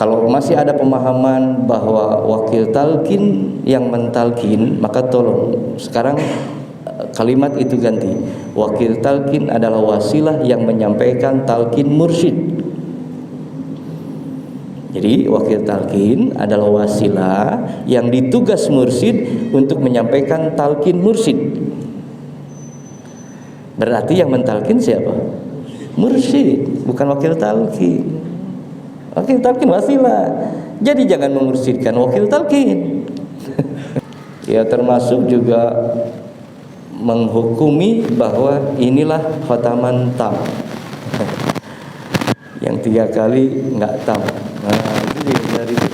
Kalau masih ada pemahaman bahwa wakil talqin yang mentalqin, maka tolong sekarang kalimat itu ganti. Wakil talqin adalah wasilah yang menyampaikan talqin mursyid. Jadi wakil talqin adalah wasilah yang ditugas mursyid untuk menyampaikan talqin mursyid. Berarti yang mentalqin siapa? Mursyid, bukan wakil talqin. Wakil talqin wasilah. Jadi jangan memursyidkan wakil talqin. Ya, termasuk juga menghukumi bahwa inilah khataman tam. Yang 3 kali enggak tam. Nah, itu dari itu.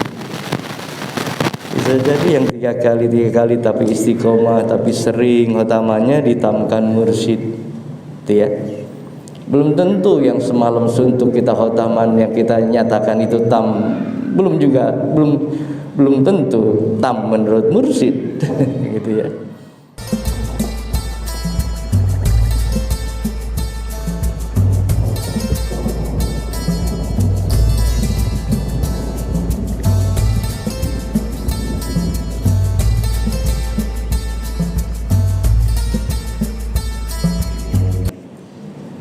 Bisa jadi yang 3 kali tapi istiqomah, tapi sering khatamannya ditamkan mursyid. Itu ya. Belum tentu yang semalam suntuk kita khataman yang kita nyatakan itu tam, belum tentu tam menurut mursyid. Gitu ya.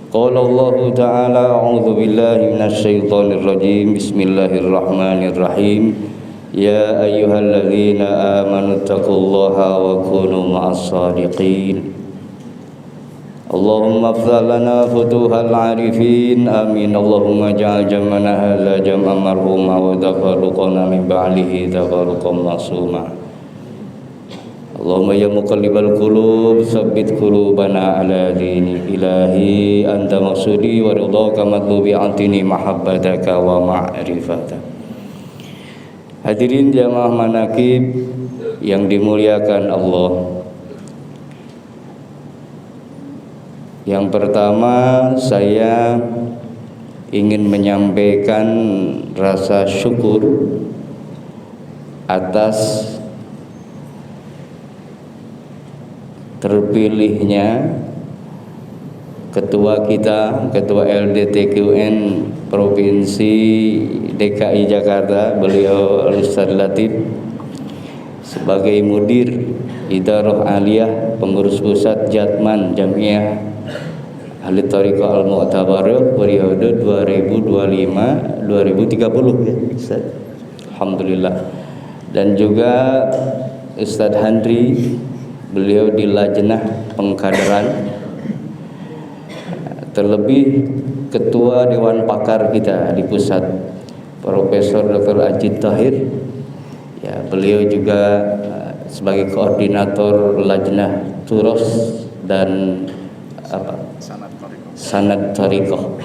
Qala Allah Ta'ala a'udzu billahi minasy syaithanir rajim. Bismillahirrahmanirrahim. Ya ayyuhalladzina amanu taqullaha wa kunu ma'as shadiqin. Allahumma ighfir lana futuhal arifin. Amin. Allahumma ja'al jam'ana hadza jam'an marhuma wa tafarruqana min ba'dihi tafarruqan ma'suma. Allahumma ya muqallibal qulub tsabbit qulubana ala dinik. Ilahi anta maksudi wa ridhaka matlubi antini mahabbataka wa ma'rifatak. Hadirin jamaah manaqib yang dimuliakan Allah. Yang pertama, saya ingin menyampaikan rasa syukur atas terpilihnya ketua kita, ketua LDTQN Provinsi DKI Jakarta, beliau Al-Ustaz Latif, sebagai mudir Idarah Aliyah Pengurus Pusat Jatman Jamiah Ahli Thariqah Al-Mu'tabarah periode 2025-2030 ya Ustaz. Alhamdulillah. Dan juga Ustaz Handri, beliau di lajnah pengkaderan, terlebih ketua dewan pakar kita di pusat Profesor Dr. Ajid Tahir, ya, beliau juga sebagai koordinator lajnah turos dan sanad thariqah.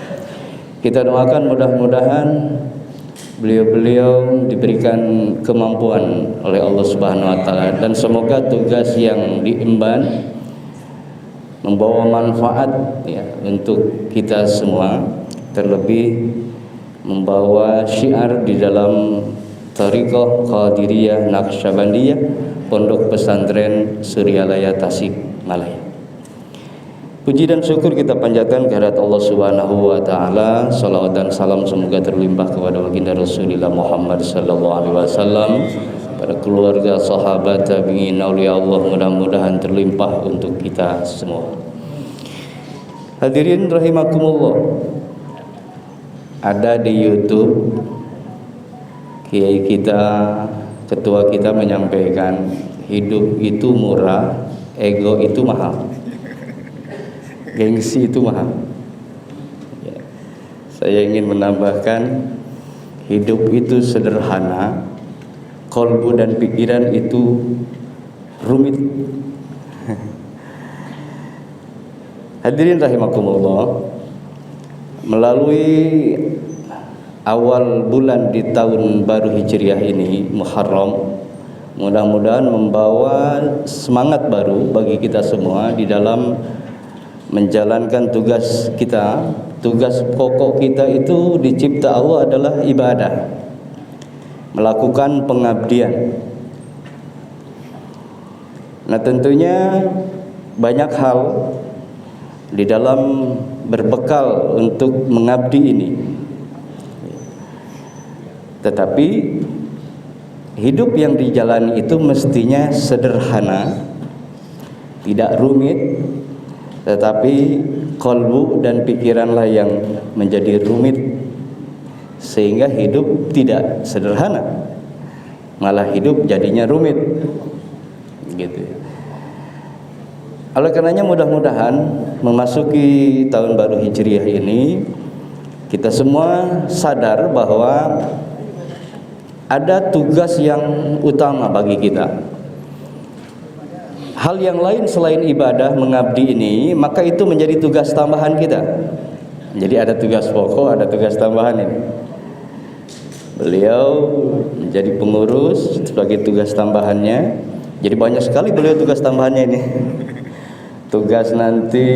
Kita doakan mudah-mudahan beliau-beliau diberikan kemampuan oleh Allah Subhanahu wa taala, dan semoga tugas yang diemban membawa manfaat ya untuk kita semua, terlebih membawa syiar di dalam Thariqah Qadiriyah Naqsyabandiyah Pondok Pesantren Suryalaya Tasikmalaya. Puji dan syukur kita panjatkan kehadirat Allah Subhanahu wa taala. Salawat dan salam semoga terlimpah kepada baginda Rasulullah Muhammad sallallahu alaihi wasallam, pada keluarga, sahabat, tabi'in, auliya Allah, mudah-mudahan terlimpah untuk kita semua. Hadirin rahimakumullah. Ada di YouTube kiai kita, ketua kita menyampaikan hidup itu murah, ego itu mahal. Gengsi itu mahal ya. Saya ingin menambahkan hidup itu sederhana, kolbu dan pikiran itu rumit. Hadirin rahimakumullah, melalui awal bulan di tahun baru Hijriah ini, Muharram, mudah-mudahan membawa semangat baru bagi kita semua di dalam menjalankan tugas kita. Tugas pokok kita itu dicipta Allah adalah ibadah, melakukan pengabdian. Nah, tentunya banyak hal di dalam berbekal untuk mengabdi ini. Tetapi hidup yang dijalani itu mestinya sederhana, tidak rumit, tetapi qalbu dan pikiranlah yang menjadi rumit, sehingga hidup tidak sederhana, malah hidup jadinya rumit gitu. Oleh karenanya mudah-mudahan memasuki tahun baru Hijriah ini kita semua sadar bahwa ada tugas yang utama bagi kita. Hal yang lain selain ibadah mengabdi ini, maka itu menjadi tugas tambahan kita. Jadi ada tugas pokok, ada tugas tambahan ini. Beliau menjadi pengurus sebagai tugas tambahannya. Jadi banyak sekali beliau tugas tambahannya ini. Tugas nanti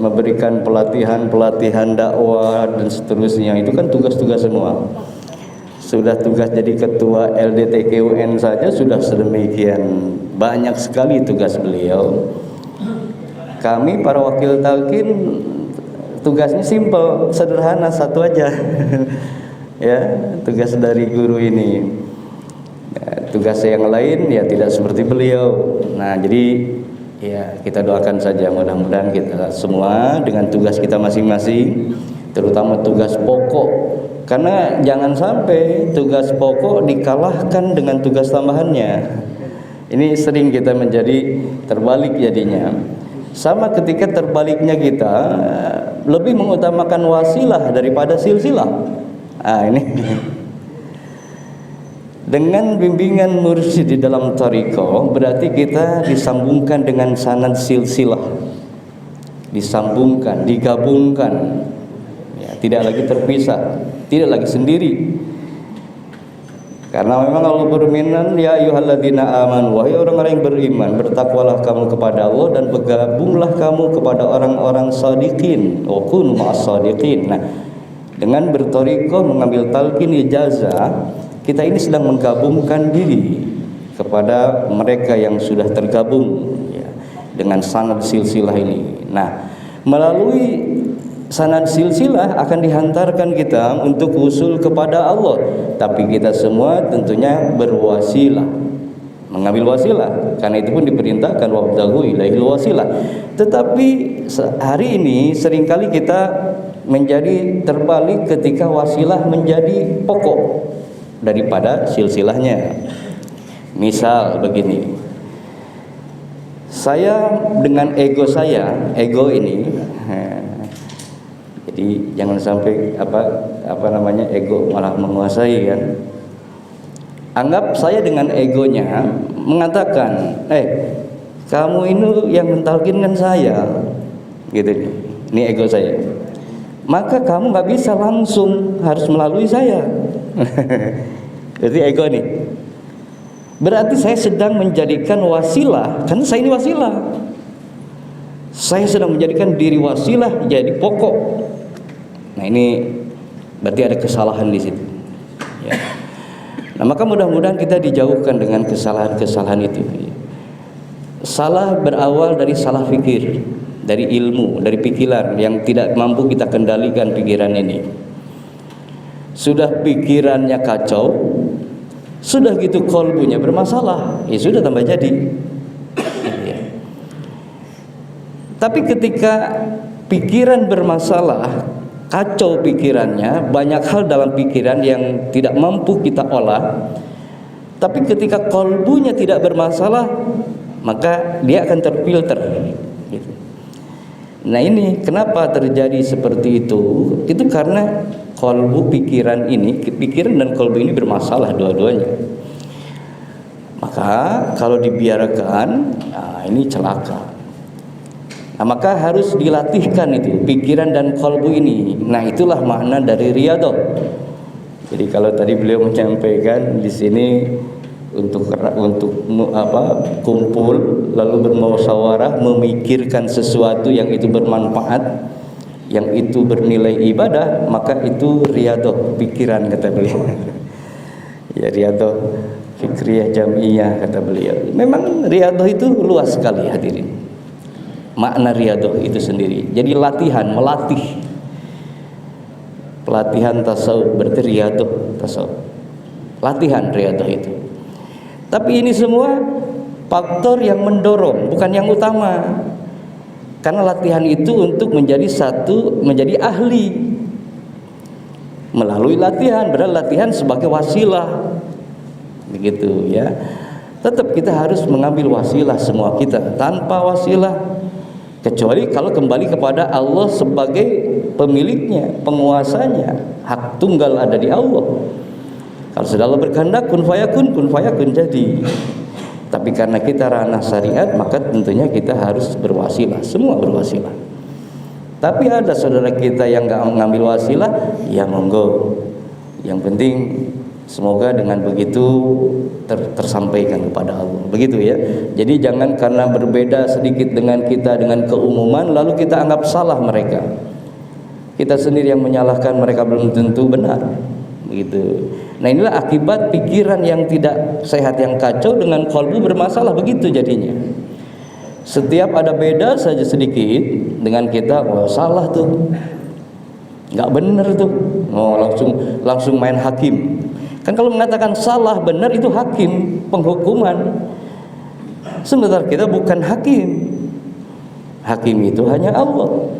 memberikan pelatihan dakwah dan seterusnya, itu kan tugas-tugas semua. Sudah tugas jadi ketua LDTKUN saja sudah sedemikian banyak sekali tugas beliau. Kami para wakil talqin tugasnya simple, sederhana, satu aja. Ya, tugas dari guru ini. Tugas yang lain ya tidak seperti beliau. Nah, jadi ya kita doakan saja mudah-mudahan kita semua dengan tugas kita masing-masing, terutama tugas pokok, karena jangan sampai tugas pokok dikalahkan dengan tugas tambahannya. Ini sering kita menjadi terbalik jadinya. Sama ketika terbaliknya kita lebih mengutamakan wasilah daripada silsilah. Ini dengan bimbingan mursyid di dalam thariqah berarti kita disambungkan dengan sanad silsilah, disambungkan, digabungkan, ya, tidak lagi terpisah, tidak lagi sendiri. Karena memang Allah berfirman, ya ayyuhalladzina amanu, wahai orang-orang yang beriman, bertakwalah kamu kepada Allah dan bergabunglah kamu kepada orang-orang shadiqin, wa kunu ma'as shadiqin. Nah, dengan berthariqah mengambil talqin ijazah, kita ini sedang menggabungkan diri kepada mereka yang sudah tergabung ya, dengan sanad silsilah ini. Nah, melalui sanad silsilah akan dihantarkan kita untuk usul kepada Allah. Tapi kita semua tentunya berwasilah, mengambil wasilah. Karena itu pun diperintahkan wabtaghu ilaihil wasilah. Tetapi hari ini seringkali kita menjadi terbalik ketika wasilah menjadi pokok daripada silsilahnya. Misal begini, saya dengan ego saya, ego ini, jadi jangan sampai apa namanya ego malah menguasai kan. Anggap saya dengan egonya mengatakan, kamu ini yang mentalkinkan saya, gitu nih. Ini ego saya. Maka kamu nggak bisa langsung, harus melalui saya. Jadi ego nih. Berarti saya sedang menjadikan wasilah, karena saya ini wasilah. Saya sedang menjadikan diri wasilah jadi pokok. Nah, ini berarti ada kesalahan di situ. Ya. Nah, maka mudah-mudahan kita dijauhkan dengan kesalahan-kesalahan itu. Salah berawal dari salah fikir, dari ilmu, dari pikiran yang tidak mampu kita kendalikan pikiran ini. Sudah pikirannya kacau, sudah gitu qalbunya bermasalah, ya sudah tambah jadi. Ya. Tapi ketika pikiran bermasalah, kacau pikirannya, banyak hal dalam pikiran yang tidak mampu kita olah. Tapi ketika qalbunya tidak bermasalah, maka dia akan terfilter. Gitu. Nah, ini kenapa terjadi seperti itu? Itu karena qalbu pikiran dan qalbu ini bermasalah dua-duanya. Maka kalau dibiarkan, nah ini celaka. Nah, maka harus dilatihkan itu pikiran dan qalbu ini. Nah, itulah makna dari riyadhah. Jadi kalau tadi beliau menyampaikan di sini untuk kumpul lalu bermusyawarah memikirkan sesuatu yang itu bermanfaat, yang itu bernilai ibadah, maka itu riyadhah pikiran, kata beliau. Ya, riyadhah fikriyah jam'iyah, kata beliau. Memang riyadhah itu luas sekali hadirin. Makna riyadhah itu sendiri. Jadi latihan, melatih. pelatihan tasawuf, berarti riyadhah tasawuf, latihan riyadhah itu. Tapi ini semua faktor yang mendorong, bukan yang utama. Karena latihan itu untuk menjadi ahli melalui latihan, berarti latihan sebagai wasilah, begitu ya. Tetap kita harus mengambil wasilah semua kita. Tanpa wasilah, kecuali kalau kembali kepada Allah sebagai pemiliknya, penguasanya, hak tunggal ada di Allah. Kalau sudah Allah berkehendak kun fayakun jadi. Tapi karena kita ranah syariat, maka tentunya kita harus berwasilah, semua berwasilah. Tapi ada saudara kita yang nggak mengambil wasilah, ya monggo. Yang penting semoga dengan begitu tersampaikan kepada Allah, begitu ya. Jadi jangan karena berbeda sedikit dengan kita, dengan keumuman, lalu kita anggap salah mereka. Kita sendiri yang menyalahkan, mereka belum tentu benar, begitu. Nah inilah akibat pikiran yang tidak sehat, yang kacau, dengan qalbu bermasalah, begitu jadinya. Setiap ada beda saja sedikit dengan kita, oh salah tuh, nggak bener tuh, oh langsung main hakim. Kan kalau mengatakan salah benar itu hakim, penghukuman. Sebentar kita bukan hakim. Hakim itu hanya Allah.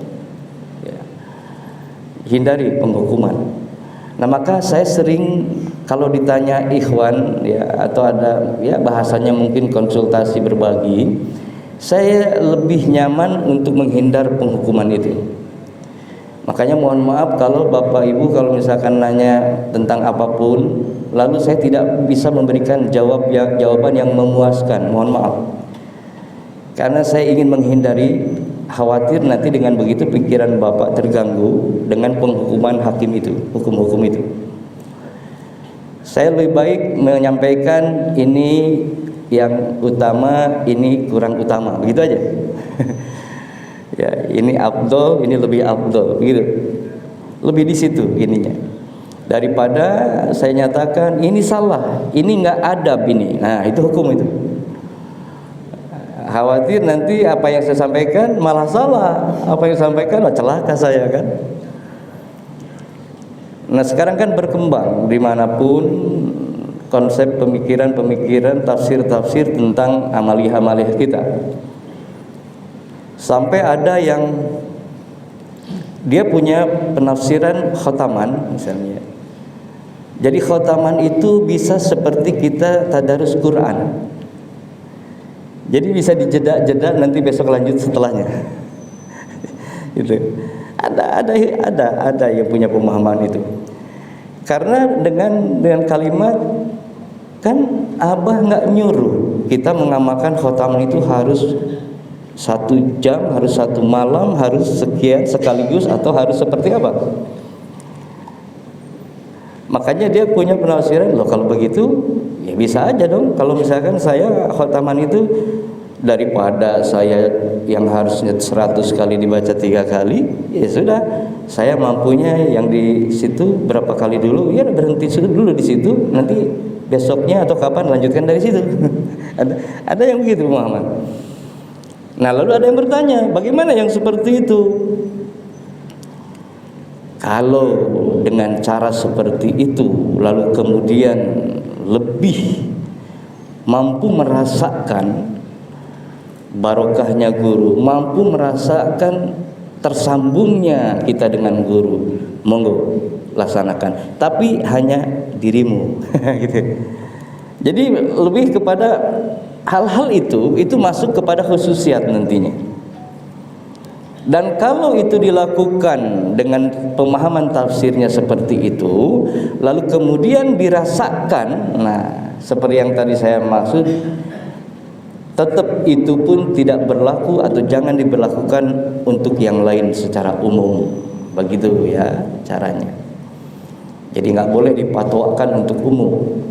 Ya. Hindari penghukuman. Nah maka saya sering kalau ditanya ikhwan ya, atau ada ya bahasanya mungkin konsultasi berbagi, saya lebih nyaman untuk menghindar penghukuman itu. Makanya mohon maaf kalau Bapak Ibu kalau misalkan nanya tentang apapun, lalu saya tidak bisa memberikan jawaban yang memuaskan, mohon maaf. Karena saya ingin menghindari, khawatir nanti dengan begitu pikiran Bapak terganggu dengan penghukuman hakim itu, hukum-hukum itu. Saya lebih baik menyampaikan ini yang utama, ini kurang utama, begitu aja. Ya, ini afdol, ini lebih afdol, begitu. Lebih di situ ininya. Daripada saya nyatakan ini salah, ini nggak adab ini. Nah, itu hukum itu. Khawatir nanti apa yang saya sampaikan malah salah. Apa yang saya sampaikan celaka saya kan. Nah, sekarang kan berkembang dimanapun konsep pemikiran-pemikiran, tafsir-tafsir tentang amaliyah-amaliyah kita. Sampai ada yang dia punya penafsiran khotaman misalnya. Jadi khotaman itu bisa seperti kita tadarus Quran. Jadi bisa dijeda-jeda, nanti besok lanjut setelahnya. Itu. Ada yang punya pemahaman itu. Karena dengan kalimat kan Abah nggak nyuruh kita mengamalkan khotaman itu harus 1 jam, harus 1 malam, harus sekian sekaligus, atau harus seperti apa. Makanya dia punya penafsiran, loh kalau begitu ya bisa aja dong. Kalau misalkan saya khotaman itu daripada saya yang harusnya 100 kali dibaca 3 kali, ya sudah, saya mampunya yang di situ berapa kali dulu, ya berhenti dulu di situ, nanti besoknya atau kapan lanjutkan dari situ. ada yang begitu Muhammad. Nah lalu ada yang bertanya, bagaimana yang seperti itu? Kalau dengan cara seperti itu, lalu kemudian lebih mampu merasakan barokahnya guru, mampu merasakan tersambungnya kita dengan guru, monggo laksanakan. Tapi hanya dirimu, gitu. Jadi lebih kepada hal-hal itu masuk kepada khususiat nantinya. Dan kalau itu dilakukan dengan pemahaman tafsirnya seperti itu, lalu kemudian dirasakan, nah seperti yang tadi saya maksud, tetap itu pun tidak berlaku atau jangan diberlakukan untuk yang lain secara umum, begitu ya caranya. Jadi nggak boleh dipatokkan untuk umum.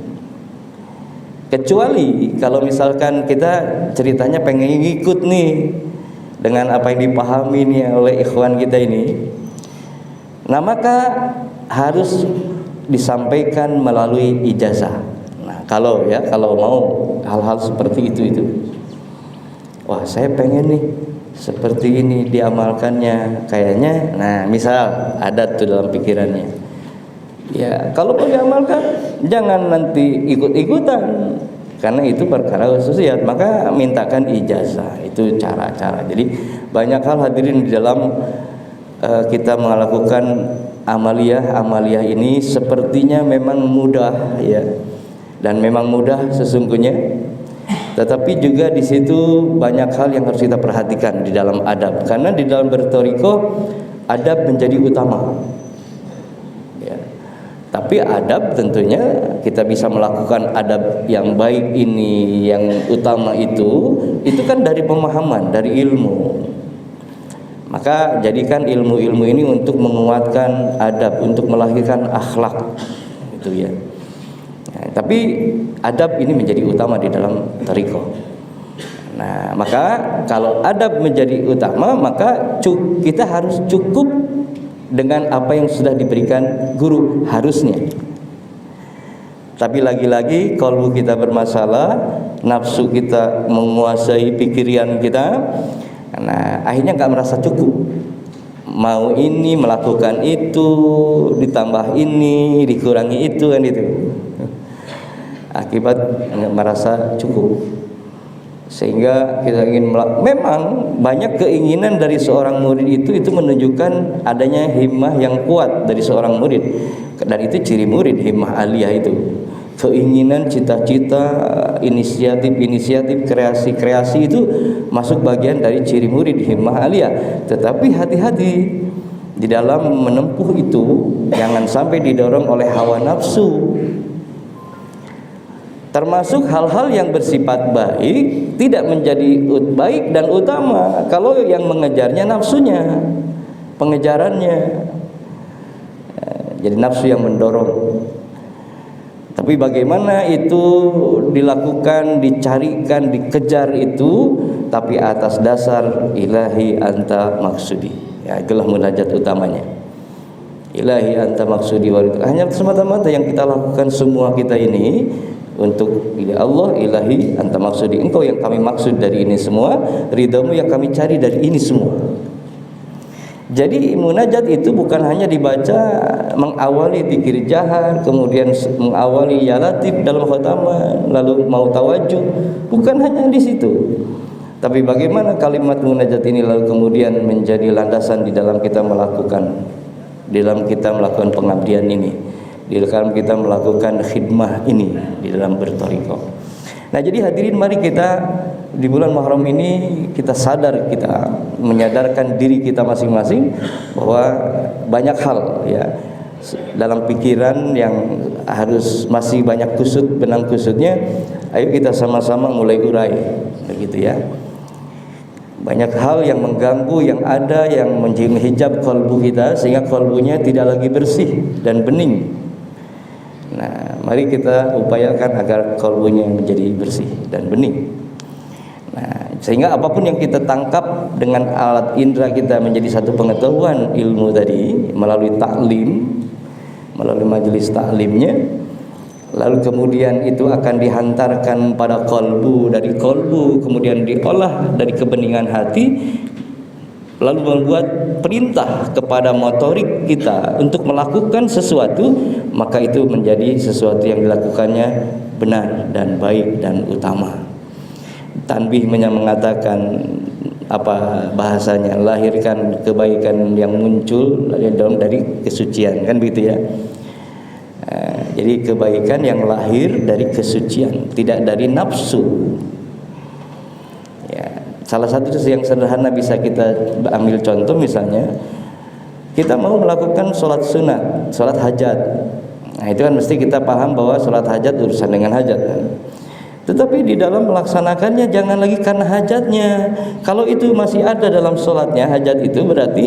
Kecuali kalau misalkan kita ceritanya pengen ngikut nih dengan apa yang dipahami nih oleh ikhwan kita ini, nah maka harus disampaikan melalui ijazah. Nah kalau mau hal-hal seperti itu, wah saya pengen nih seperti ini diamalkannya kayaknya. Nah misal ada tuh dalam pikirannya, Ya, kalau mau diamalkan jangan nanti ikut-ikutan, karena itu perkara khususiyat, maka mintakan ijazah. Itu cara-cara. Jadi banyak hal hadirin di dalam kita melakukan amaliyah ini sepertinya memang mudah ya, dan memang mudah sesungguhnya, tetapi juga di situ banyak hal yang harus kita perhatikan di dalam adab, karena di dalam bertoriko adab menjadi utama ya. Tapi adab tentunya kita bisa melakukan adab yang baik ini, yang utama itu kan dari pemahaman, dari ilmu. Maka jadikan ilmu-ilmu ini untuk menguatkan adab, untuk melahirkan akhlak, itu ya. Nah, tapi adab ini menjadi utama di dalam thariqah. Nah, maka kalau adab menjadi utama, maka kita harus cukup dengan apa yang sudah diberikan guru, harusnya. Tapi lagi-lagi kalbu kita bermasalah, nafsu kita menguasai pikiran kita. Nah, akhirnya nggak merasa cukup. Mau ini, melakukan itu, ditambah ini, dikurangi itu, kan itu. Akibat nggak merasa cukup. Sehingga kita ingin memang banyak keinginan dari seorang murid itu menunjukkan adanya himmah yang kuat dari seorang murid. Dan itu ciri murid, himmah aliyah itu. Keinginan, cita-cita, inisiatif, kreasi itu masuk bagian dari ciri murid, himmah aliyah. Tetapi hati-hati di dalam menempuh itu, jangan sampai didorong oleh hawa nafsu. Termasuk hal-hal yang bersifat baik tidak menjadi baik dan utama kalau yang mengejarnya nafsunya, pengejarannya. Jadi nafsu yang mendorong. Tapi bagaimana itu dilakukan, dicarikan, dikejar itu, tapi atas dasar ilahi anta maksudi. Ya, itulah munajat utamanya. Ilahi anta maksudi waridhu. Hanya semata-mata yang kita lakukan semua kita ini untuk ya Allah, ilahi anta maksudi. Engkau yang kami maksud dari ini semua, ridhamu yang kami cari dari ini semua. Jadi munajat itu bukan hanya dibaca mengawali dzikir jahar, kemudian mengawali ya latif dalam khotamah, lalu mau tawajuh, bukan hanya di situ. Tapi bagaimana kalimat munajat ini lalu kemudian menjadi landasan di dalam kita melakukan pengabdian ini, di dalam kita melakukan khidmah ini di dalam berthariqah. Nah, jadi hadirin, mari kita di bulan Muharram ini kita menyadarkan diri kita masing-masing bahwa banyak hal ya dalam pikiran yang harus masih banyak benang kusutnya. Ayo kita sama-sama mulai urai, begitu ya. Banyak hal yang mengganggu, yang ada, yang menghijab kalbu kita sehingga kalbunya tidak lagi bersih dan bening. Nah, mari kita upayakan agar kalbunya menjadi bersih dan bening. Nah, sehingga apapun yang kita tangkap dengan alat indera kita menjadi satu pengetahuan ilmu tadi melalui taklim, melalui majelis taklimnya, lalu kemudian itu akan dihantarkan pada kalbu, dari kalbu kemudian diolah dari kebeningan hati, lalu membuat perintah kepada motorik kita untuk melakukan sesuatu, maka itu menjadi sesuatu yang dilakukannya benar dan baik dan utama. Tanbih mengatakan apa bahasanya, lahirkan kebaikan yang muncul dari kesucian, kan begitu ya. Jadi kebaikan yang lahir dari kesucian, tidak dari nafsu. Salah satu yang sederhana bisa kita ambil contoh, misalnya kita mau melakukan sholat sunat, sholat hajat. Nah, itu kan mesti kita paham bahwa sholat hajat urusan dengan hajat kan? Tetapi di dalam melaksanakannya jangan lagi karena hajatnya. Kalau itu masih ada dalam sholatnya, hajat itu berarti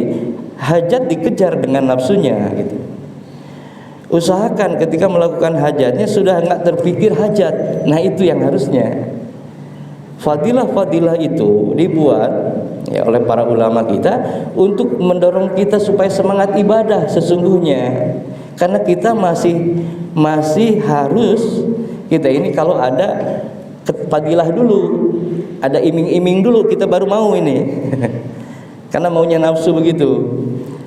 hajat dikejar dengan nafsunya gitu. Usahakan ketika melakukan hajatnya sudah enggak terpikir hajat. Nah, itu yang harusnya. Fadilah-fadilah itu dibuat ya oleh para ulama kita untuk mendorong kita supaya semangat ibadah sesungguhnya. Karena kita masih harus, kita ini kalau ada fadilah dulu, ada iming-iming dulu, kita baru mau ini. Karena maunya nafsu begitu.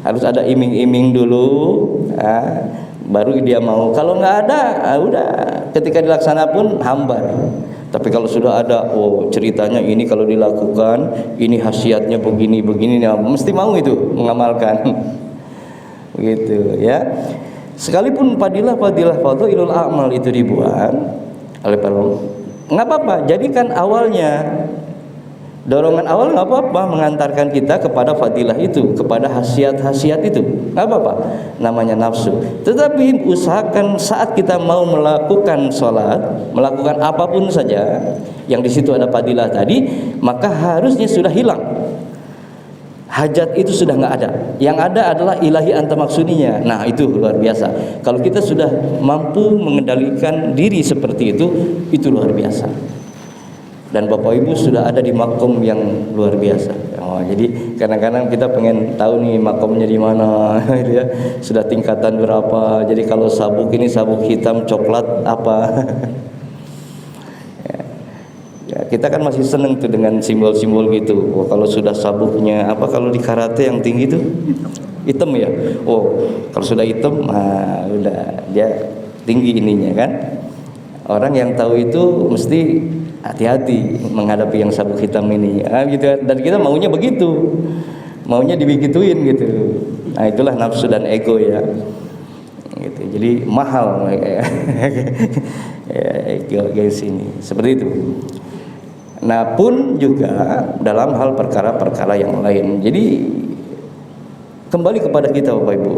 Harus ada iming-iming dulu, baru dia mau. Kalau nggak ada, udah ketika dilaksana pun hambar. Tapi kalau sudah ada, oh ceritanya ini kalau dilakukan, ini khasiatnya begini, nah, mesti mau itu mengamalkan. Begitu ya. Sekalipun fadilul amal itu dibuat oleh para, nggak apa-apa. Jadikan awalnya, dorongan awal nggak apa-apa, mengantarkan kita kepada fadilah itu, kepada khasiat-khasiat itu, nggak apa-apa, namanya nafsu. Tetapi usahakan saat kita mau melakukan sholat, melakukan apapun saja yang di situ ada fadilah tadi, maka harusnya sudah hilang. Hajat itu sudah nggak ada. Yang ada adalah ilahi anta maksuninya. Nah itu luar biasa. Kalau kita sudah mampu mengendalikan diri seperti itu luar biasa. Dan Bapak Ibu sudah ada di makom yang luar biasa. Oh, jadi kadang-kadang kita pengen tahu nih makomnya di mana, gitu ya. Sudah tingkatan berapa? Jadi kalau sabuk ini sabuk hitam, coklat apa? Ya, kita kan masih seneng tuh dengan simbol-simbol gitu. Oh, kalau sudah sabuknya apa? Kalau di karate yang tinggi tuh hitam ya. Oh, kalau sudah hitam, nah udah dia tinggi ininya kan. Orang yang tahu itu mesti hati-hati menghadapi yang sabuk hitam ini, gitu. Dan kita maunya begitu, maunya dibegituin gitu. Nah itulah nafsu dan ego ya, gitu. Jadi mahal ya, guys ini seperti itu. Nah pun juga dalam hal perkara-perkara yang lain. Jadi kembali kepada kita Bapak Ibu,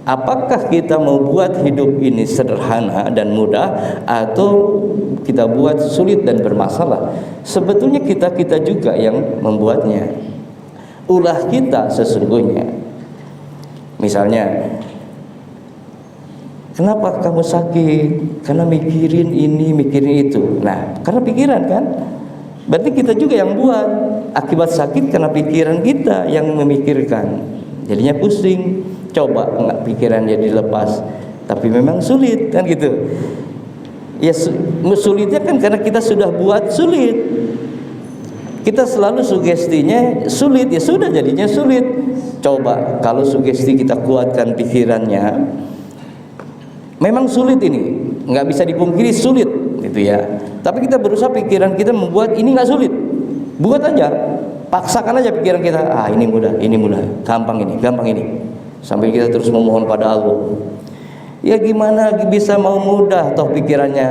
apakah kita mau buat hidup ini sederhana dan mudah, atau kita buat sulit dan bermasalah? Sebetulnya kita juga yang membuatnya. Ulah kita sesungguhnya. Misalnya, kenapa kamu sakit? Karena mikirin ini, mikirin itu. Nah, karena pikiran kan? Berarti kita juga yang buat. Akibat sakit karena pikiran kita yang memikirkan. Jadinya pusing. Coba enggak pikirannya dilepas, tapi memang sulit kan gitu. Ya sulitnya kan karena kita sudah buat sulit. Kita selalu sugestinya sulit, ya sudah jadinya sulit. Coba kalau sugesti kita kuatkan pikirannya, memang sulit ini, nggak bisa dipungkiri sulit gitu ya. Tapi kita berusaha pikiran kita membuat ini nggak sulit. Buat aja, paksakan aja pikiran kita. Ini mudah, gampang ini. Sampai kita terus memohon pada Allah. Ya gimana bisa mau mudah, toh pikirannya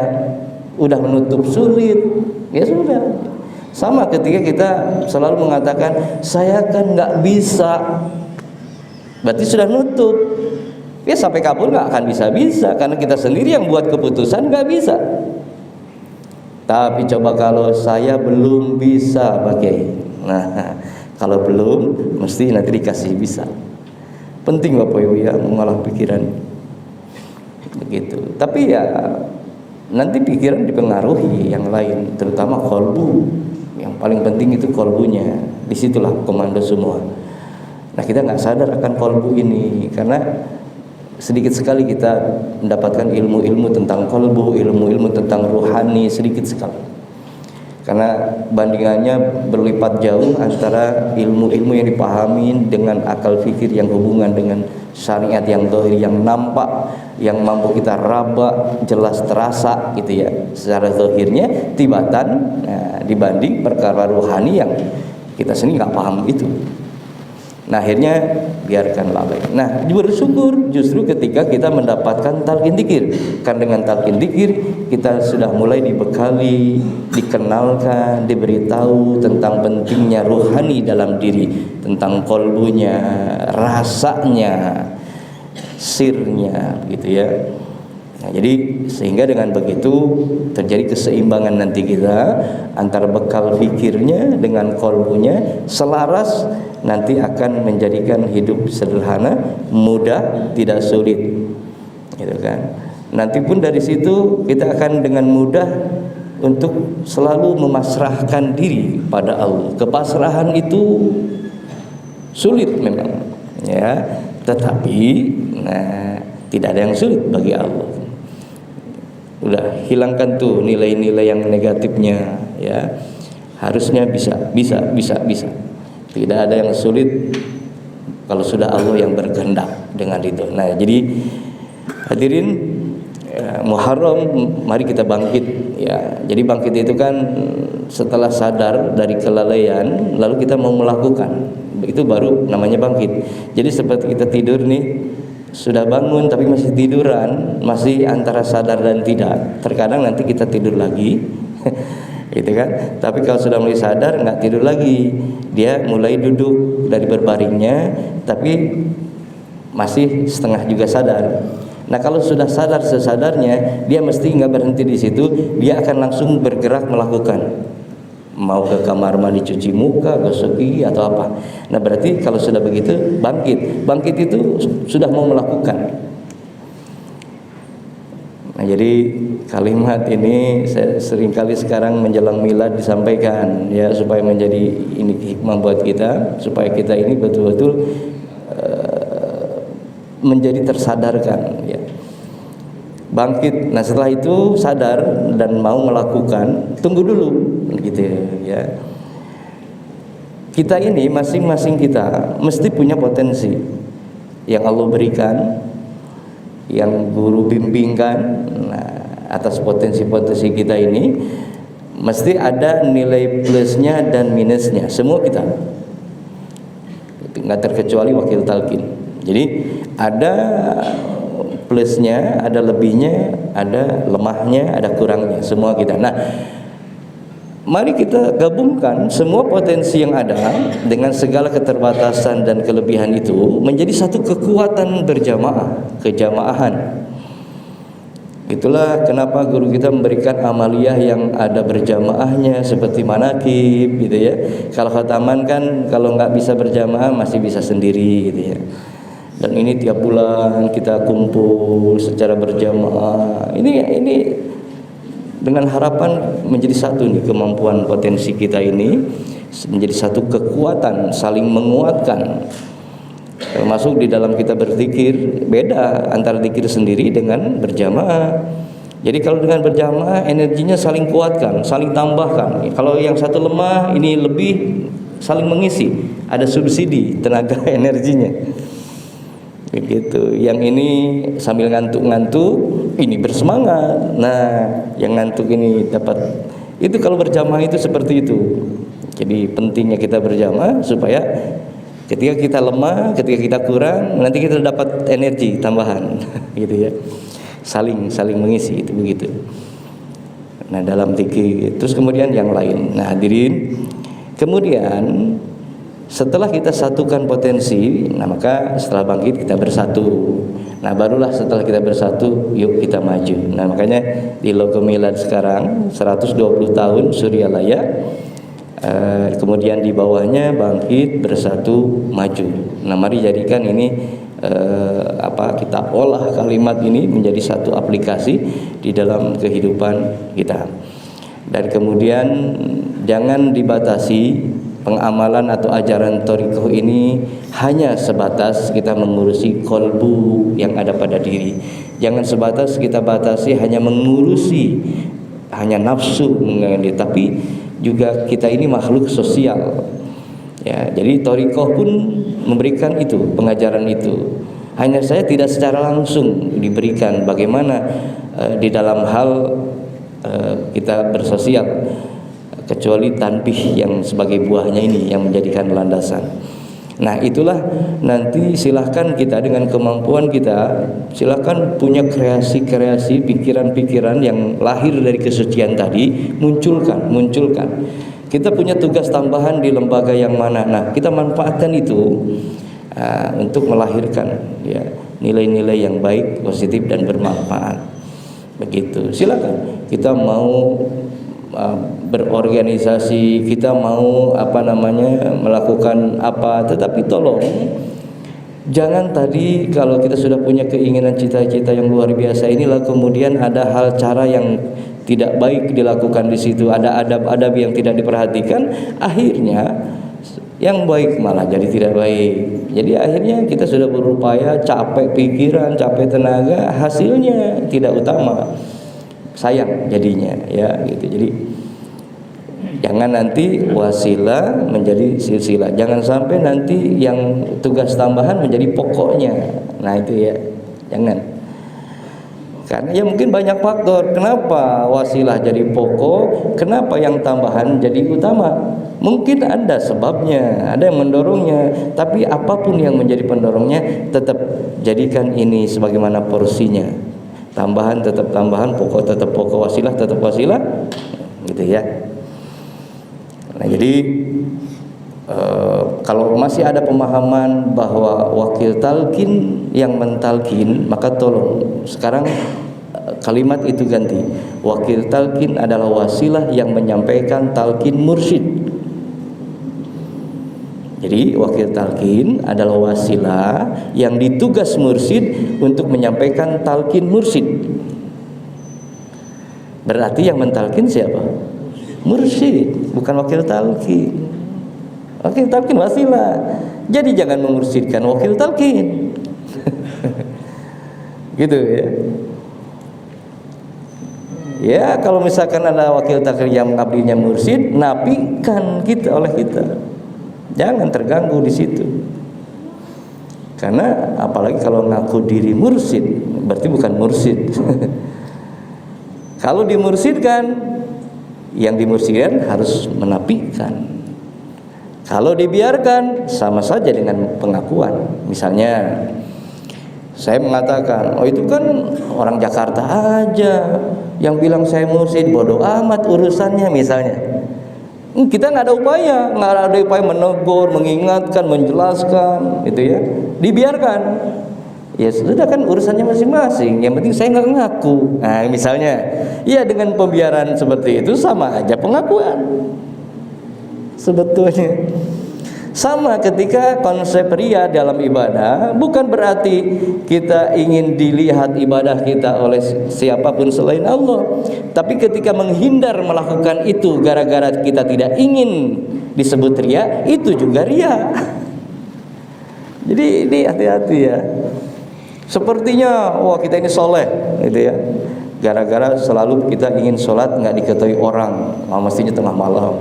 udah menutup sulit. Ya sudah. Sama ketika kita selalu mengatakan saya kan nggak bisa, berarti sudah nutup. Ya sampai kabur nggak akan bisa karena kita sendiri yang buat keputusan nggak bisa. Tapi coba kalau saya belum bisa, Bagai. Nah, kalau belum mesti nanti dikasih bisa. Penting Bapak Ibu ya mengolah pikiran begitu. Tapi ya nanti pikiran dipengaruhi yang lain, terutama kolbu. Yang paling penting itu kolbunya. Disitulah komando semua. Nah kita nggak sadar akan kolbu ini karena sedikit sekali kita mendapatkan ilmu-ilmu tentang kolbu, ilmu-ilmu tentang ruhani, sedikit sekali. Karena bandingannya berlipat jauh antara ilmu-ilmu yang dipahami dengan akal fikir yang hubungan dengan syariat yang zahir, yang nampak, yang mampu kita raba, jelas terasa gitu ya secara zahirnya, tibatan, dibanding perkara ruhani yang kita sendiri nggak paham itu. Nah akhirnya biarkanlah baik. Nah bersyukur justru ketika kita mendapatkan talqin dzikir. Karena dengan talqin dzikir kita sudah mulai dibekali, dikenalkan, diberitahu tentang pentingnya ruhani dalam diri, tentang kolbunya, rasanya, sirnya, gitu ya. Nah, jadi sehingga dengan begitu terjadi keseimbangan nanti kita antara bekal fikirnya dengan kolbunya selaras, nanti akan menjadikan hidup sederhana, mudah, tidak sulit, gitu kan. Nanti pun dari situ kita akan dengan mudah untuk selalu memasrahkan diri pada Allah. Kepasrahan itu sulit memang, ya, tetapi tidak ada yang sulit bagi Allah. Udah hilangkan tuh nilai-nilai yang negatifnya, ya. Harusnya bisa. Tidak ada yang sulit kalau sudah Allah yang berkehendak dengan itu. Nah, jadi Hadirin, Muharram, mari kita bangkit ya. Jadi bangkit itu kan setelah sadar dari kelalaian lalu kita mau melakukan, itu baru namanya bangkit. Jadi seperti kita tidur nih, sudah bangun tapi masih tiduran, masih antara sadar dan tidak. Terkadang nanti kita tidur lagi gitu kan. Tapi kalau sudah mulai sadar, nggak tidur lagi, dia mulai duduk dari berbaringnya tapi masih setengah juga sadar. Nah, kalau sudah sadar sesadarnya, dia mesti nggak berhenti di situ, dia akan langsung bergerak melakukan. Mau ke kamar mandi cuci muka, gosok gigi atau apa. Nah, berarti kalau sudah begitu bangkit. Bangkit itu sudah mau melakukan. Nah, jadi kalimat ini saya seringkali sekarang menjelang milad disampaikan ya, supaya menjadi ini hikmah buat kita, supaya kita ini betul-betul menjadi tersadarkan ya. Bangkit. Nah, setelah itu sadar dan mau melakukan, tunggu dulu gitu ya. Kita ini masing-masing kita mesti punya potensi yang Allah berikan, yang guru bimbingkan. Nah, atas potensi-potensi kita ini mesti ada nilai plusnya dan minusnya, semua kita, nggak terkecuali wakil talqin. Jadi ada plusnya, ada lebihnya, ada lemahnya, ada kurangnya, semua kita. Nah, mari kita gabungkan semua potensi yang ada dengan segala keterbatasan dan kelebihan itu menjadi satu kekuatan berjamaah, kejamaahan. Itulah kenapa guru kita memberikan amaliyah yang ada berjamaahnya seperti manakib gitu ya. Kalau khataman kan kalau nggak bisa berjamaah masih bisa sendiri gitu ya. Dan ini tiap bulan kita kumpul secara berjamaah. Ini dengan harapan menjadi satu nih, kemampuan potensi kita ini menjadi satu kekuatan, saling menguatkan. Termasuk di dalam kita berzikir, beda antara zikir sendiri dengan berjamaah. Jadi kalau dengan berjamaah energinya saling kuatkan, saling tambahkan. Kalau yang satu lemah, ini lebih saling mengisi, ada subsidi tenaga energinya. Begitu. Yang ini sambil ngantuk-ngantuk, ini bersemangat. Nah, yang ngantuk ini dapat. Itu kalau berjamaah itu seperti itu. Jadi pentingnya kita berjamaah supaya ketika kita lemah, ketika kita kurang, nanti kita dapat energi tambahan, gitu ya. Saling mengisi, itu begitu. Nah, dalam zikir. Terus kemudian yang lain. Nah, hadirin, kemudian setelah kita satukan potensi, nah maka setelah bangkit kita bersatu. Nah, barulah setelah kita bersatu, yuk kita maju. Nah, makanya di logo milad sekarang 120 tahun Suryalaya, kemudian di bawahnya bangkit, bersatu, maju. Nah, mari jadikan ini kita olah kalimat ini menjadi satu aplikasi di dalam kehidupan kita. Dan kemudian jangan dibatasi pengamalan atau ajaran thariqah ini hanya sebatas kita mengurusi kolbu yang ada pada diri. Jangan sebatas kita batasi hanya mengurusi hanya nafsu, tapi juga kita ini makhluk sosial. Ya, jadi thariqah pun memberikan itu, pengajaran itu. Hanya saya tidak secara langsung diberikan bagaimana di dalam hal kita bersosial, kecuali tanbih yang sebagai buahnya ini yang menjadikan landasan. Nah, itulah nanti silahkan kita dengan kemampuan kita, silahkan punya kreasi-kreasi, pikiran-pikiran yang lahir dari kesucian tadi, munculkan. Kita punya tugas tambahan di lembaga yang mana. Nah, kita manfaatkan itu untuk melahirkan ya nilai-nilai yang baik, positif dan bermanfaat. Begitu. Silakan. Kita mau berorganisasi, kita mau melakukan apa, tetapi tolong jangan tadi kalau kita sudah punya keinginan cita-cita yang luar biasa inilah kemudian ada hal cara yang tidak baik dilakukan di situ, ada adab-adab yang tidak diperhatikan, akhirnya yang baik malah jadi tidak baik. Jadi akhirnya kita sudah berupaya, capek pikiran, capek tenaga, hasilnya tidak utama. Sayang jadinya ya gitu. Jadi jangan nanti wasilah menjadi silsilah. Jangan sampai nanti yang tugas tambahan menjadi pokoknya. Nah, itu ya. Jangan. Karena ya mungkin banyak faktor kenapa wasilah jadi pokok, kenapa yang tambahan jadi utama. Mungkin ada sebabnya, ada yang mendorongnya, tapi apapun yang menjadi pendorongnya, tetap jadikan ini sebagaimana porsinya. Tambahan tetap tambahan, pokok tetap pokok, wasilah tetap wasilah, gitu ya. Nah, jadi kalau masih ada pemahaman bahwa wakil talqin yang mentalqin, maka tolong sekarang kalimat itu ganti. Wakil talqin adalah wasilah yang menyampaikan talqin mursyid. Jadi wakil talqin adalah wasilah yang ditugas mursyid untuk menyampaikan talqin mursyid. Berarti yang mentalqin siapa? Mursyid, bukan wakil talqin. Wakil talqin wasilah. Jadi jangan memursyidkan wakil talqin. Gitu ya. Ya, kalau misalkan ada wakil talqin yang mengabdinya mursyid, nafikan kita oleh kita. Jangan terganggu di situ. Karena apalagi kalau ngaku diri mursyid, berarti bukan mursyid. Kalau dimursyidkan, yang dimursyidkan harus menafikan. Kalau dibiarkan sama saja dengan pengakuan. Misalnya saya mengatakan, oh itu kan orang Jakarta aja yang bilang saya mursyid, bodoh amat urusannya misalnya. Kita nggak ada upaya menegur, mengingatkan, menjelaskan, itu ya. Dibiarkan. Ya sudah kan urusannya masing-masing. Yang penting saya nggak ngaku. Nah misalnya, ya dengan pembiaran seperti itu sama aja pengakuan. Sebetulnya sama ketika konsep riya dalam ibadah, bukan berarti kita ingin dilihat ibadah kita oleh siapapun selain Allah, tapi ketika menghindar melakukan itu gara-gara kita tidak ingin disebut riya, itu juga riya. Jadi ini hati-hati ya. Sepertinya wah kita ini soleh gitu ya, gara-gara selalu kita ingin sholat nggak diketahui orang, mestinya tengah malam.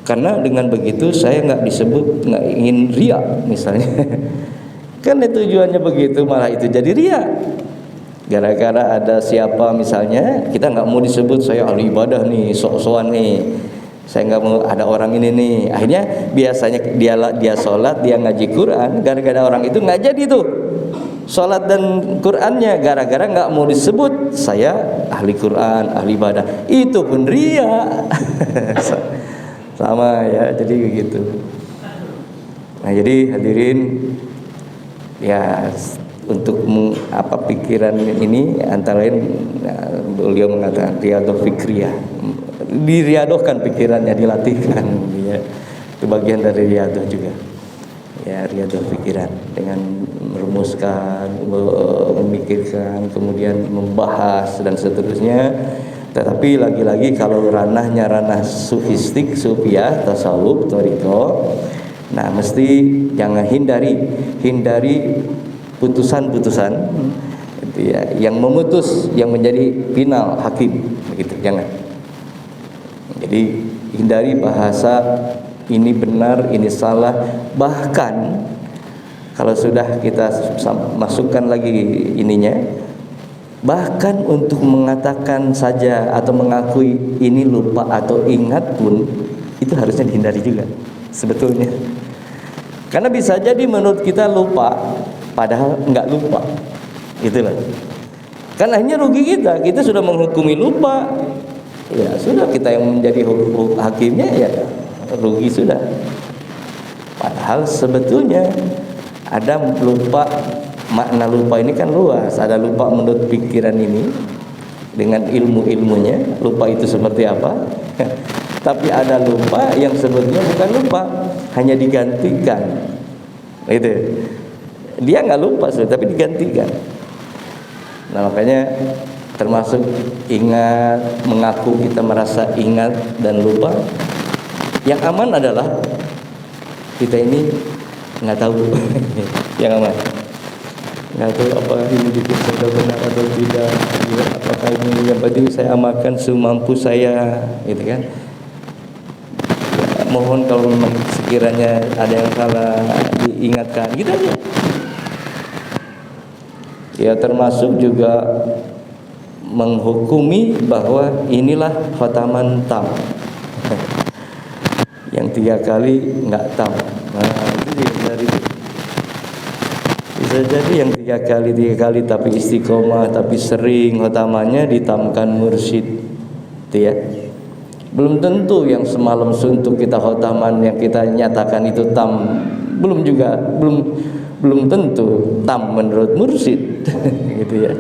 Karena dengan begitu saya nggak disebut, nggak ingin riya misalnya. Kan tujuannya begitu, malah itu jadi riya. Gara-gara ada siapa misalnya, kita nggak mau disebut saya ahli ibadah nih, sok-sokan nih. Saya nggak mau ada orang ini nih. Akhirnya biasanya dia sholat, dia ngaji Quran, gara-gara orang itu nggak jadi tuh sholat dan Qurannya, gara-gara nggak mau disebut saya ahli Quran, ahli ibadah. Itu pun riya. Sama ya, jadi begitu. Nah jadi hadirin ya, untuk pikiran ini antara lain beliau mengatakan riyadhah fikriyah, diriadohkan pikirannya, dilatihkan ya. Itu bagian dari riyadhah juga ya, riyadhah pikiran dengan merumuskan, memikirkan, kemudian membahas dan seterusnya. Tetapi lagi-lagi kalau ranahnya ranah sufistik, sufiah, tasawuf, thariqah, nah mesti jangan hindari putusan-putusan itu ya, yang memutus, yang menjadi final hakim begitu, jangan. Jadi hindari bahasa ini benar, ini salah. Bahkan kalau sudah kita masukkan lagi ininya, bahkan untuk mengatakan saja atau mengakui ini lupa atau ingat pun itu harusnya dihindari juga sebetulnya. Karena bisa jadi menurut kita lupa padahal enggak lupa. Itulah. Kan akhirnya rugi kita sudah menghukumi lupa. Ya sudah, kita yang menjadi hakimnya ya rugi sudah. Padahal sebetulnya ada lupa. Makna lupa ini kan luas. Ada lupa menurut pikiran ini dengan ilmu-ilmunya, lupa itu seperti apa. Tapi ada lupa yang sebetulnya bukan lupa, hanya digantikan. Itu dia nggak lupa tapi digantikan. Nah makanya termasuk ingat, mengaku kita merasa ingat dan lupa. Yang aman adalah kita ini nggak tahu. Yang aman nggak tahu apa ini sudah benar atau tidak, apakah ini, yang penting saya amalkan semampu saya, gitu kan. Ya, mohon kalau memang sekiranya ada yang salah diingatkan, gitu aja. Ya termasuk juga menghukumi bahwa inilah khataman tam. Yang 3 kali enggak tam. Nah, itu dari itu. Bisa jadi yang 3 kali tapi istiqomah, tapi sering khatamannya ditamkan mursyid. Itu ya. Belum tentu yang semalam suntuk kita khotaman yang kita nyatakan itu tam, belum tentu tam menurut mursyid. Gitu ya.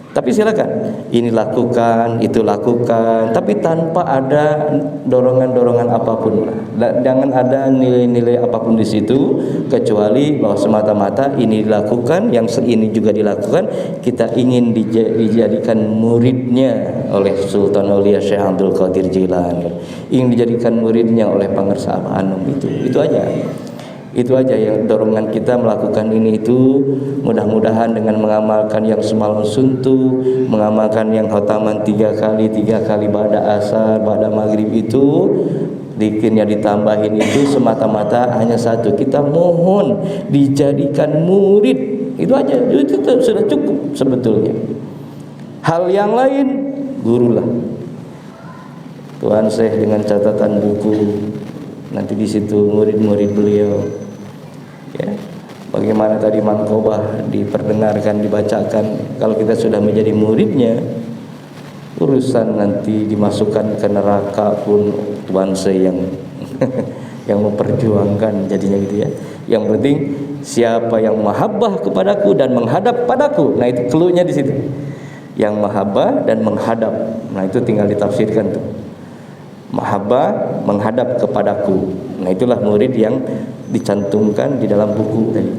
Tapi silakan, ini lakukan, itu lakukan, tapi tanpa ada dorongan-dorongan apapun. Jangan ada nilai-nilai apapun di situ, kecuali bahwa semata-mata ini dilakukan, yang ini juga dilakukan. Kita ingin dijadikan muridnya oleh Sultan Aulia Syekh Abdul Qadir Jilani, ingin dijadikan muridnya oleh Pangersa Anum. Itu aja. Itu aja yang dorongan kita melakukan ini itu. Mudah-mudahan dengan mengamalkan yang semalam suntuk, mengamalkan yang khotaman 3 kali ba'da asar, ba'da maghrib itu, dikirnya ditambahin itu semata-mata hanya satu, kita mohon dijadikan murid. Itu aja, itu sudah cukup sebetulnya. Hal yang lain gurulah. Tuan Syekh dengan catatan buku, nanti di situ murid-murid beliau. Ya, bagaimana tadi manqobah diperdengarkan, dibacakan. Kalau kita sudah menjadi muridnya, urusan nanti dimasukkan ke neraka pun Tuan Syekh yang memperjuangkan jadinya gitu ya. Yang penting siapa yang mahabbah kepadaku dan menghadap padaku. Nah, itu cluenya di situ. Yang mahabbah dan menghadap. Nah, itu tinggal ditafsirkan tuh. Mahabbah menghadap kepadaku. Nah, itulah murid yang dicantumkan di dalam buku tadi.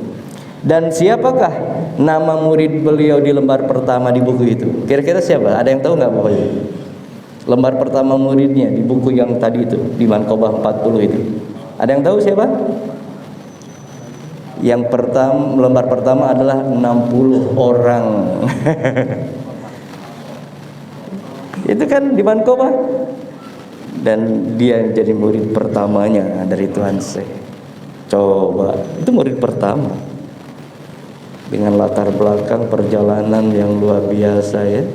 Dan siapakah nama murid beliau di lembar pertama di buku itu? Kira-kira siapa? Ada yang tahu nggak Bapak Ibu? Lembar pertama muridnya di buku yang tadi itu, di Manqobah 40 itu. Ada yang tahu siapa? Yang lembar pertama adalah 60 orang. Itu kan di Manqobah. Dan dia jadi murid pertamanya dari Tuan Syekh. Coba, itu murid pertama dengan latar belakang perjalanan yang luar biasa ya.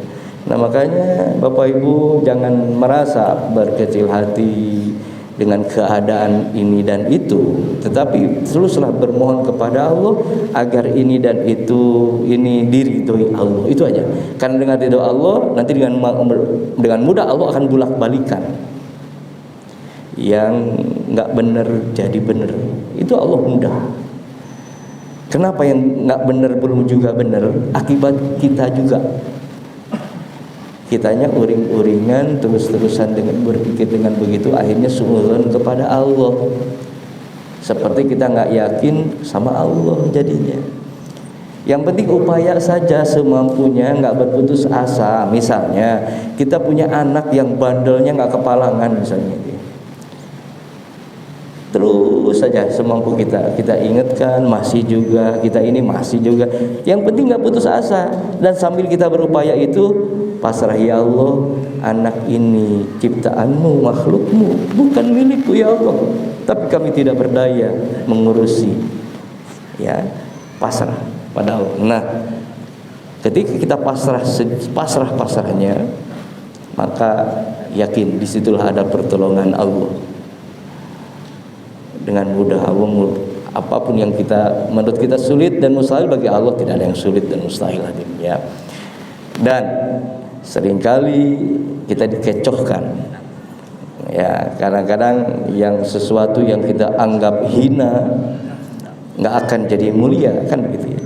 Nah, makanya Bapak Ibu jangan merasa berkecil hati dengan keadaan ini dan itu, tetapi teruslah bermohon kepada Allah agar ini dan itu ini diridhoi Allah. Itu aja. Karena dengan ridho Allah nanti dengan mudah Allah akan bolak-balikan. Yang nggak benar jadi benar, itu Allah mudah. Kenapa yang nggak benar belum juga benar? Akibat kita juga. Kitanya uring-uringan terus-terusan dengan berpikir dengan begitu, akhirnya suudzon kepada Allah. Seperti kita nggak yakin sama Allah jadinya. Yang penting upaya saja semampunya, nggak berputus asa. Misalnya kita punya anak yang bandelnya nggak kepalangan misalnya. Terus saja semampu kita ingatkan, masih juga kita ini masih juga. Yang penting nggak putus asa, dan sambil kita berupaya itu pasrah, ya Allah, anak ini ciptaanmu, makhlukmu, bukan milikku ya Allah, tapi kami tidak berdaya mengurusi. Ya, pasrah pada Allah. Nah, ketika kita pasrahnya, maka yakin disitulah ada pertolongan Allah. Dengan mudah Allah, apapun yang menurut kita sulit dan mustahil, bagi Allah tidak ada yang sulit dan mustahil ya. Dan seringkali kita dikecohkan ya, kadang-kadang yang sesuatu yang kita anggap hina nggak akan jadi mulia, kan begitu ya.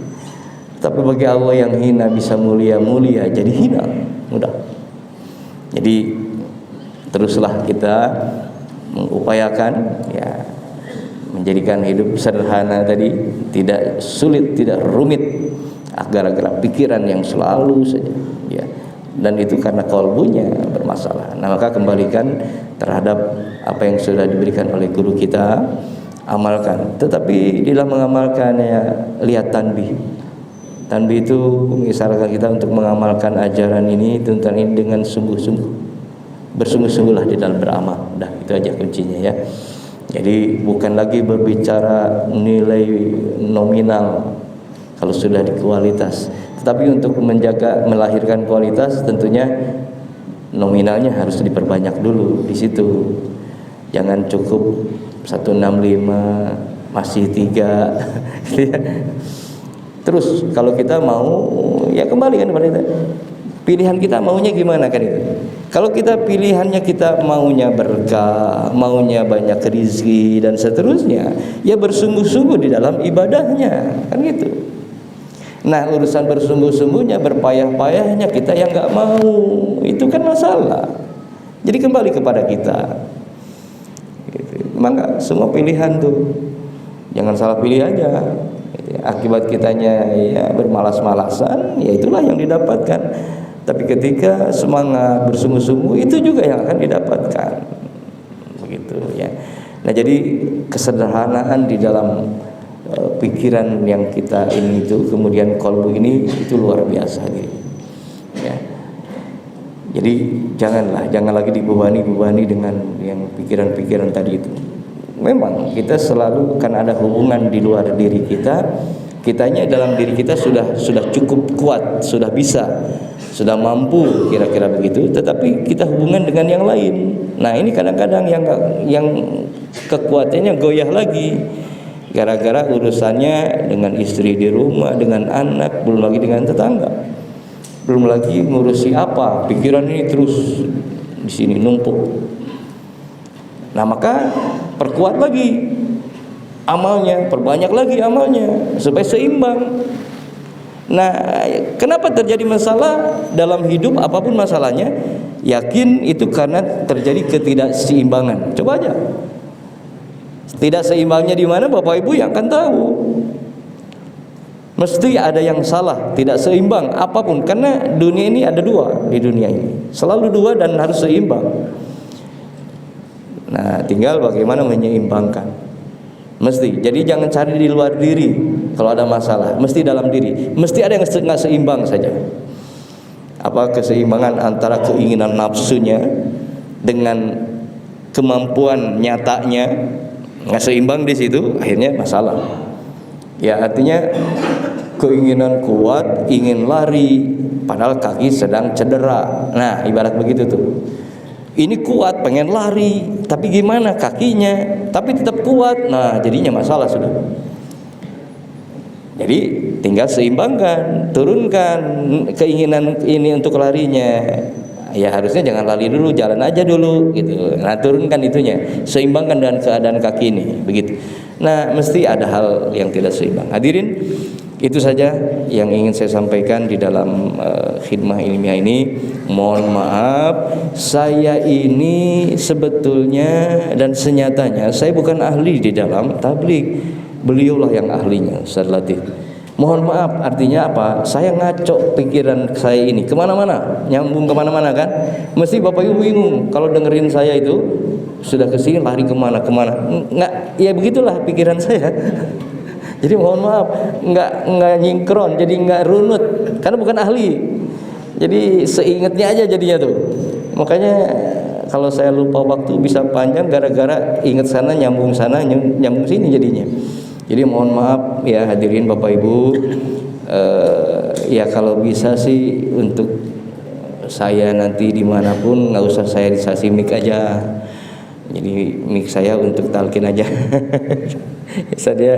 Tapi bagi Allah yang hina bisa mulia jadi hina mudah. Jadi teruslah kita mengupayakan ya, menjadikan hidup sederhana tadi, tidak sulit, tidak rumit, gara-gara pikiran yang selalu saja ya. Dan itu karena kalbunya bermasalah. Nah, maka kembalikan terhadap apa yang sudah diberikan oleh guru kita, amalkan. Tetapi di dalam mengamalkannya, lihat tanbih. Tanbih itu mengisyaratkan kita untuk mengamalkan ajaran ini, tuntunan ini dengan sungguh-sungguh. Bersungguh-sungguhlah di dalam beramal. Dah, itu aja kuncinya ya. Jadi bukan lagi berbicara nilai nominal kalau sudah di kualitas, Tapi untuk menjaga melahirkan kualitas tentunya nominalnya harus diperbanyak dulu di situ. Jangan cukup 165 masih 3 gitu ya. Terus kalau kita mau ya kembali kan pada itu. Pilihan kita maunya gimana kan itu. Kalau kita pilihannya kita maunya berkah, maunya banyak rezeki dan seterusnya, ya bersungguh-sungguh di dalam ibadahnya kan gitu. Nah urusan bersungguh-sungguhnya, berpayah-payahnya kita yang nggak mau, itu kan masalah. Jadi kembali kepada kita. Gitu. Maka semua pilihan tuh jangan salah pilih aja. Akibat kitanya ya bermalas-malasan, ya itulah yang didapatkan. Tapi ketika semangat bersungguh-sungguh, itu juga yang akan didapatkan. Begitu ya. Nah jadi kesederhanaan di dalam pikiran yang kita ini itu, kemudian qalbu ini itu luar biasa gitu. Ya. Jadi jangan lagi dibebani dengan yang pikiran-pikiran tadi itu. Memang kita selalu kan ada hubungan di luar diri kita. Kitanya dalam diri kita sudah cukup kuat, sudah bisa, sudah mampu kira-kira begitu. Tetapi kita hubungan dengan yang lain. Nah ini kadang-kadang yang kekuatannya goyah lagi. Gara-gara urusannya dengan istri di rumah, dengan anak, belum lagi dengan tetangga, belum lagi ngurusi apa, pikiran ini terus di sini numpuk. Nah maka perkuat lagi amalnya, perbanyak lagi amalnya supaya seimbang. Nah kenapa terjadi masalah dalam hidup apapun masalahnya? Yakin itu karena terjadi ketidakseimbangan. Coba aja. Tidak seimbangnya di mana Bapak Ibu yang akan tahu. Mesti ada yang salah, tidak seimbang apapun, karena dunia ini ada dua di dunia ini. Selalu dua dan harus seimbang. Nah, tinggal bagaimana menyeimbangkan. Mesti. Jadi jangan cari di luar diri kalau ada masalah, mesti dalam diri. Mesti ada yang nggak seimbang saja. Apa keseimbangan antara keinginan nafsunya dengan kemampuan nyatanya? Nggak seimbang di situ, akhirnya masalah. Ya artinya keinginan kuat, ingin lari, padahal kaki sedang cedera. Nah ibarat begitu tuh. Ini kuat, pengen lari, tapi gimana kakinya? Tapi tetap kuat. Nah jadinya masalah sudah. Jadi tinggal seimbangkan, turunkan keinginan ini untuk larinya. Ya harusnya jangan lari dulu, jalan aja dulu gitu. Nah turunkan itunya, seimbangkan dengan keadaan kaki ini begitu. Nah mesti ada hal yang tidak seimbang. Hadirin, itu saja yang ingin saya sampaikan di dalam khidmah ilmiah ini. Mohon maaf, saya ini sebetulnya dan senyatanya saya bukan ahli di dalam tabligh. Beliaulah yang ahlinya, Ustaz Latif. Mohon maaf, artinya apa? Saya ngaco pikiran saya ini kemana-mana, nyambung kemana-mana kan? Mesti Bapak Ibu bingung kalau dengerin saya itu sudah kesini lari kemana? Nggak, ya begitulah pikiran saya. Jadi mohon maaf, nggak nyingkron, jadi nggak runut, karena bukan ahli. Jadi seingatnya aja jadinya tuh. Makanya kalau saya lupa waktu bisa panjang gara-gara ingat sana nyambung sini jadinya. Jadi mohon maaf ya hadirin Bapak Ibu, ya kalau bisa sih untuk saya nanti dimanapun nggak usah saya dikasih mic aja. Jadi mic saya untuk talkin aja. Dia.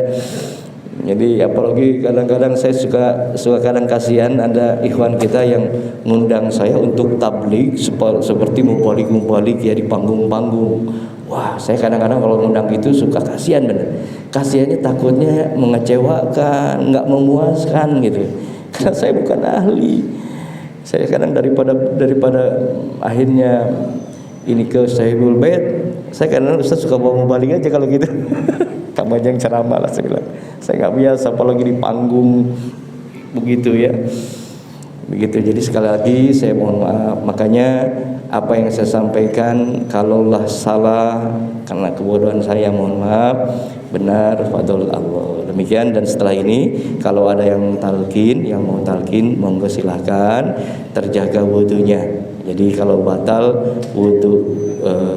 Jadi apalagi kadang-kadang saya suka kadang kasihan ada ikhwan kita yang ngundang saya untuk tabligh seperti mubalik ya di panggung-panggung. Wah, saya kadang-kadang kalau ngundang itu suka kasihan bener. Kasihannya takutnya mengecewakan, nggak memuaskan gitu. Karena saya bukan ahli. Saya kadang daripada akhirnya ini ke Sahibul Bait, saya kadang Ustaz suka bawa mubalik aja kalau gitu. Kamu aja yang ceramah lah saya bilang. Saya nggak biasa apalagi di panggung begitu ya. Begitu. Jadi sekali lagi saya mohon maaf. Makanya apa yang saya sampaikan kalaulah salah karena kebodohan saya mohon maaf, benar fadl Allah. Demikian, dan setelah ini kalau ada yang talqin, yang mau talqin monggo silahkan, terjaga wudunya. Jadi kalau batal wudu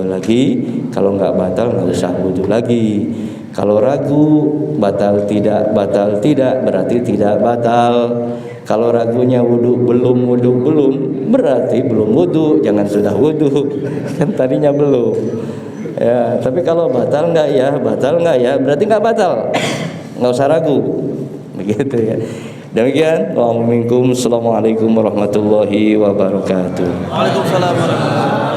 lagi, kalau nggak batal nggak usah wudu lagi. Kalau ragu batal tidak berarti tidak batal. Kalau ragunya wudu belum, berarti belum wudu, jangan sudah wudu. Kan tadinya belum. Ya, tapi kalau batal enggak ya, berarti enggak batal. Enggak usah ragu. Begitu ya. Demikian, Assalamualaikum warahmatullahi wabarakatuh. Waalaikumsalam warahmatullahi wabarakatuh.